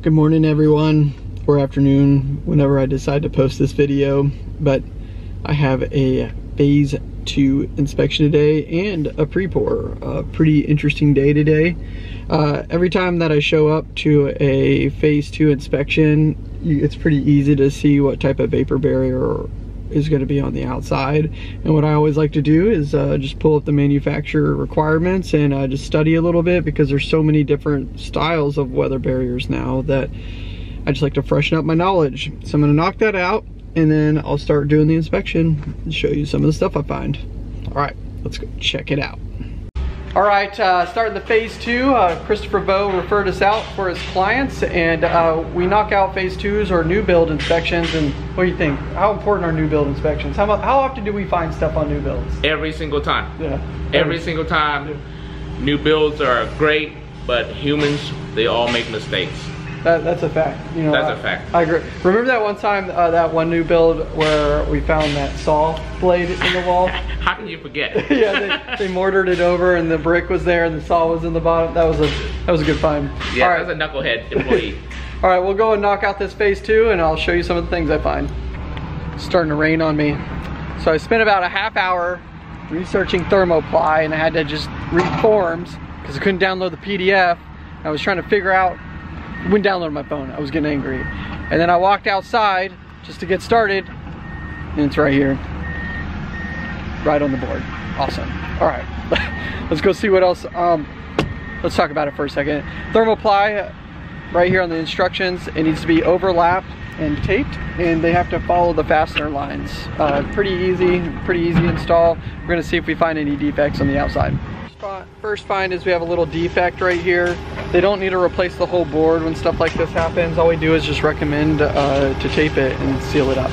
Good morning everyone, or afternoon, whenever I decide to post this video, but I have a phase 2 inspection today and a pre-pour. A pretty interesting day today. Every time that I show up to a phase 2 inspection, it's pretty easy to see what type of vapor barrier is going to be on the outside. And what I always like to do is just pull up the manufacturer requirements and just study a little bit, because there's so many different styles of weather barriers now that I just like to freshen up my knowledge. So I'm going to knock that out and then I'll start doing the inspection and show you some of the stuff I find. All right, let's go check it out. All right, starting the phase 2, Christopher Bowe referred us out for his clients, and we knock out phase 2s or new build inspections. And what do you think? How important are new build inspections? How often do we find stuff on new builds? Every single time. Yeah. Every single time. Yeah. New builds are great, but humans, they all make mistakes. That's a fact. You know, that's a fact. I agree. Remember that one time, that one new build where we found that saw blade in the wall? How can you forget? Yeah, they mortared it over, and the brick was there, and the saw was in the bottom. That was a good find. Yeah, that was a knucklehead employee. All right, we'll go and knock out this phase 2, and I'll show you some of the things I find. It's starting to rain on me, so I spent about a half hour researching thermoply, and I had to just read forms because I couldn't download the PDF. I was trying to figure out. Wouldn't download my phone. I was getting angry. And then I walked outside just to get started, and it's right here. Right on the board. Awesome. All right, let's go see what else. Let's talk about it for a second. Thermoply, right here on the instructions, it needs to be overlapped and taped, and they have to follow the fastener lines. Pretty easy install. We're gonna see if we find any defects on the outside. First find is we have a little defect right here. They don't need to replace the whole board when stuff like this happens. All we do is just recommend to tape it and seal it up.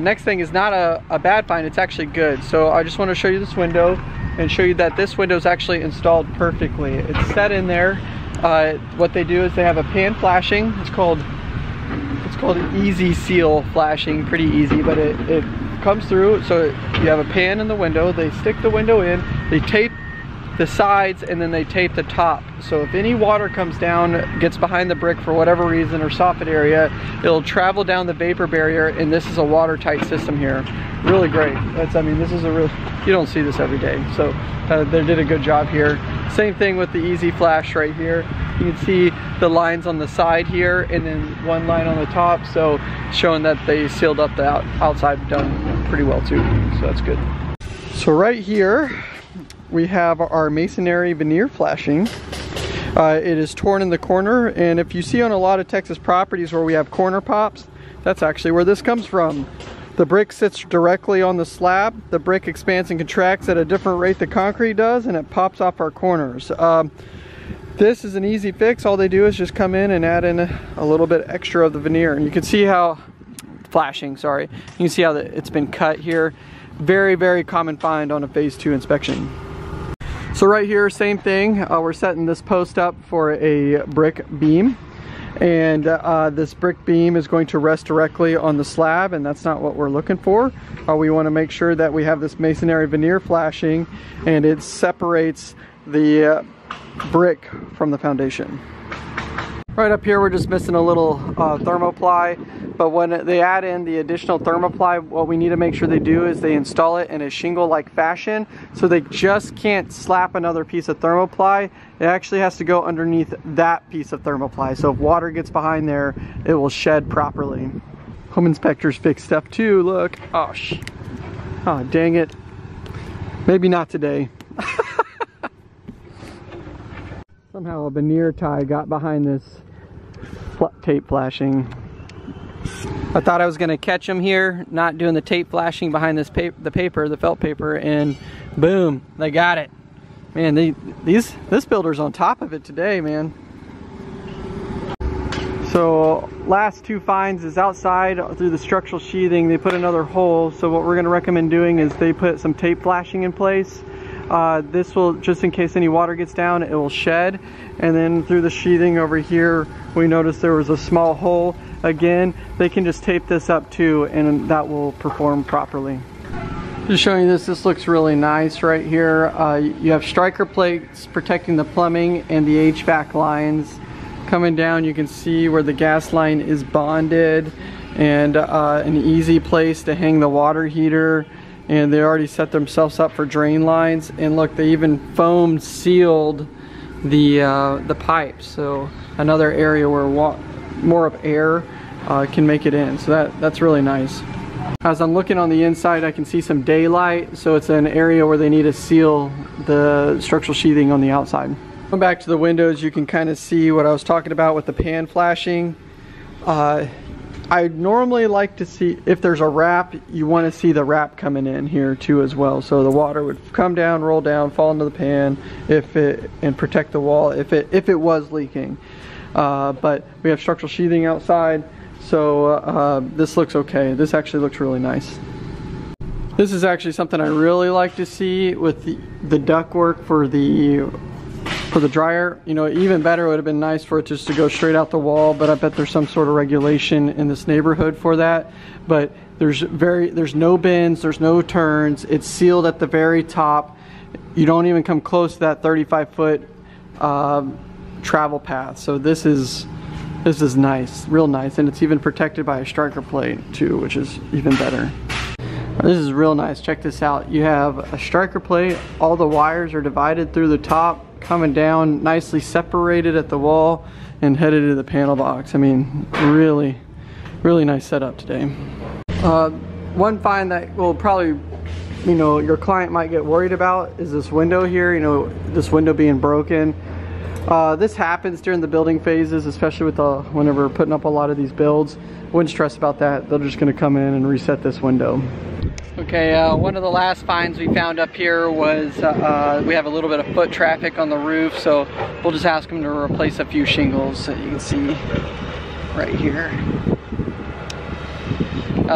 Next thing is not a bad find, it's actually good. So I just want to show you this window and show you that this window is actually installed perfectly. It's set in there. What they do is they have a pan flashing. It's called easy seal flashing, pretty easy, but it comes through. So you have a pan in the window, they stick the window in, they tape the sides, and then they tape the top. So if any water comes down, gets behind the brick for whatever reason or soffit area, it'll travel down the vapor barrier, and this is a watertight system here. Really great. I mean, this is you don't see this every day. So they did a good job here. Same thing with the easy flash right here. You can see the lines on the side here, and then one line on the top. So showing that they sealed up the outside done pretty well too. So that's good. So right here, we have our Masonary Veneer Flashing. It is torn in the corner, and if you see on a lot of Texas properties where we have corner pops, that's actually where this comes from. The brick sits directly on the slab. The brick expands and contracts at a different rate than concrete does, and it pops off our corners. This is an easy fix. All they do is just come in and add in a little bit extra of the veneer. And you can see how, flashing, sorry. You can see how it's been cut here. Very, very common find on a phase 2 inspection. So right here, same thing. We're setting this post up for a brick beam, and this brick beam is going to rest directly on the slab, and that's not what we're looking for. We want to make sure that we have this Masonary Veneer Flashing, and it separates the brick from the foundation. Right up here, we're just missing a little thermoply, but when they add in the additional thermoply, what we need to make sure they do is they install it in a shingle-like fashion, so they just can't slap another piece of thermoply. It actually has to go underneath that piece of thermoply, so if water gets behind there, it will shed properly. Home inspectors fix stuff too, look. Oh, dang it. Maybe not today. Somehow a veneer tie got behind this tape flashing. I thought I was gonna catch them here, not doing the tape flashing behind this the felt paper, and boom, they got it. Man, this builder's on top of it today, man. So last 2 finds is outside through the structural sheathing. They put another hole. So what we're gonna recommend doing is they put some tape flashing in place. This will, just in case any water gets down, it will shed. And then through the sheathing over here, we noticed there was a small hole. Again, they can just tape this up too, and that will perform properly. Just showing you this looks really nice right here. You have striker plates protecting the plumbing and the HVAC lines. Coming down, you can see where the gas line is bonded, and an easy place to hang the water heater. And they already set themselves up for drain lines. And look, they even foam sealed the pipes, so another area where more of air can make it in. So that's really nice. As I'm looking on the inside, I can see some daylight, so it's an area where they need to seal the structural sheathing on the outside. Going back to the windows, you can kind of see what I was talking about with the pan flashing. I normally like to see, if there's a wrap, you want to see the wrap coming in here too as well. So the water would come down, roll down, fall into the pan, and protect the wall if it was leaking. But we have structural sheathing outside, so this looks okay. This actually looks really nice. This is actually something I really like to see with the ductwork for the dryer. You know, even better would have been nice for it just to go straight out the wall, but I bet there's some sort of regulation in this neighborhood for that. But there's no bends, there's no turns, it's sealed at the very top. You don't even come close to that 35-foot travel path. So this is nice, real nice, and it's even protected by a striker plate too, which is even better. This is real nice. Check this out. You have a striker plate, all the wires are divided through the top, coming down nicely separated at the wall and headed to the panel box. I mean, really nice setup today. One find that will probably, you know, your client might get worried about is this window here, you know, this window being broken. This happens during the building phases, especially with whenever we're putting up a lot of these builds. Wouldn't stress about that. They're just gonna come in and reset this window. Okay, one of the last finds we found up here was we have a little bit of foot traffic on the roof, so we'll just ask them to replace a few shingles that you can see right here.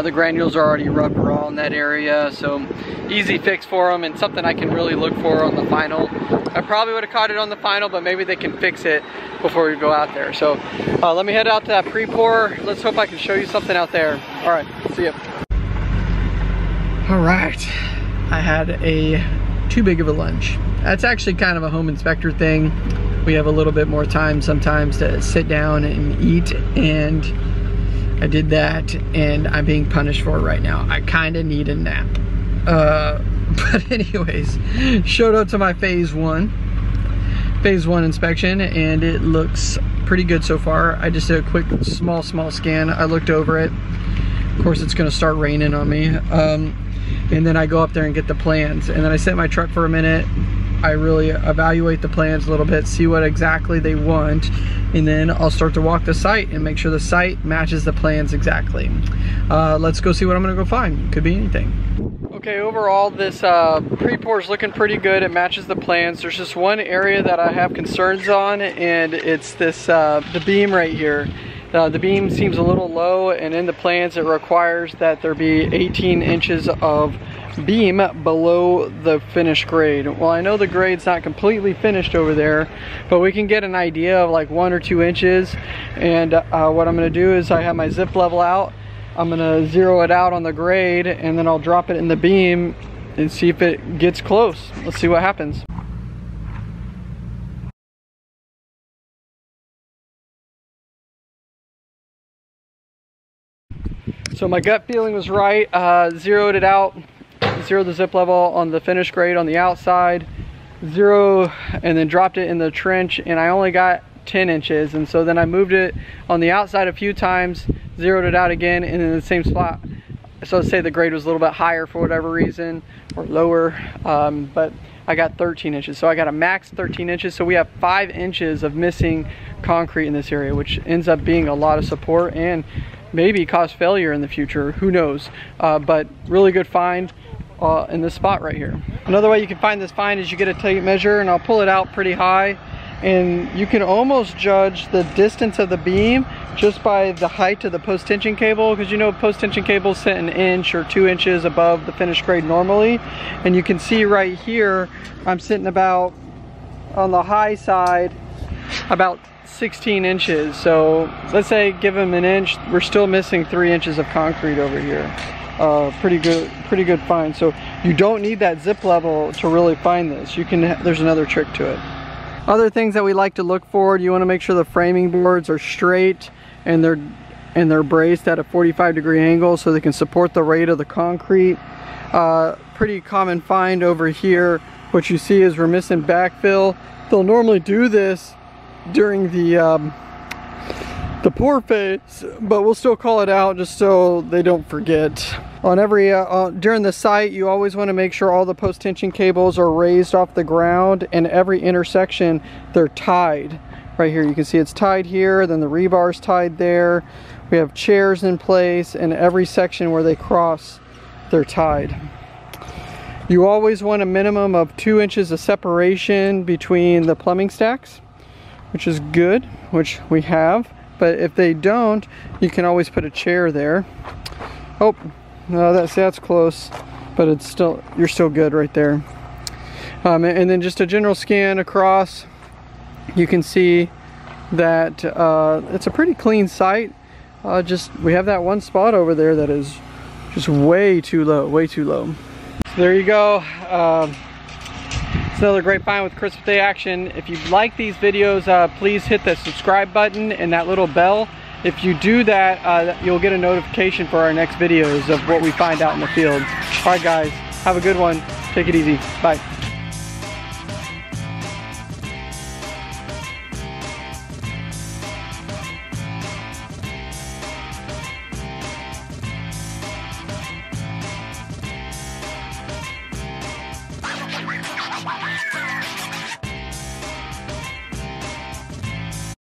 The granules are already rubbed raw in that area, so easy fix for them, and something I can really look for on the final. I probably would have caught it on the final, but maybe they can fix it before we go out there. So let me head out to that pre-pour. Let's hope I can show you something out there. All right, see ya. All right, I had too big of a lunch. That's actually kind of a home inspector thing. We have a little bit more time sometimes to sit down and eat, and I did that, and I'm being punished for it right now. I kind of need a nap. But anyways, showed up to my phase one inspection, and it looks pretty good so far. I just did a quick small scan. I looked over it. Of course, it's gonna start raining on me. And then I go up there and get the plans, and then I sit in my truck for a minute. I really evaluate the plans a little bit, see what exactly they want, and then I'll start to walk the site and make sure the site matches the plans exactly. Let's go see what I'm gonna go find. Could be anything. Okay, overall this pre-pour is looking pretty good. It matches the plans. There's just one area that I have concerns on, and it's this the beam right here. The beam seems a little low, and in the plans it requires that there be 18 inches of beam below the finished grade. Well, I know the grade's not completely finished over there, but we can get an idea of like 1 or 2 inches. And what I'm gonna do is I have my zip level out. I'm gonna zero it out on the grade, and then I'll drop it in the beam and see if it gets close. Let's see what happens. So my gut feeling was right. Zeroed it out, zeroed the zip level on the finished grade on the outside, and then dropped it in the trench, and I only got 10 inches. And so then I moved it on the outside a few times, zeroed it out again, and in the same spot. So let's say the grade was a little bit higher for whatever reason, or lower, but I got 13 inches. So I got a max 13 inches. So we have 5 inches of missing concrete in this area, which ends up being a lot of support and maybe cause failure in the future, who knows. But really good find in this spot right here. Another way you can find this find is you get a tape measure, and I'll pull it out pretty high, and you can almost judge the distance of the beam just by the height of the post tension cable, because you know post tension cables sit 1 inch or 2 inches above the finished grade normally. And you can see right here I'm sitting about on the high side about 16 inches. So let's say give them 1 inch, we're still missing 3 inches of concrete over here. Pretty good find. So you don't need that zip level to really find this. You can, there's another trick to it. Other things that we like to look for, you want to make sure the framing boards are straight and they're braced at a 45-degree angle so they can support the weight of the concrete. Pretty common find over here. What you see is we're missing backfill. They'll normally do this during the pour phase, but we'll still call it out just so they don't forget. On every during the site, you always want to make sure all the post tension cables are raised off the ground, and every intersection they're tied. Right here you can see it's tied here, then the rebar's tied there. We have chairs in place, and every section where they cross they're tied. You always want a minimum of 2 inches of separation between the plumbing stacks, which is good, which we have. But if they don't, you can always put a chair there. Oh, no, that's close, but it's still, you're still good right there. And then just a general scan across, you can see that it's a pretty clean site. We have that one spot over there that is just way too low, way too low. So there you go. It's another great find with Chris with the Action. If you like these videos, please hit the subscribe button and that little bell. If you do that, you'll get a notification for our next videos of what we find out in the field. All right, guys, have a good one. Take it easy. Bye.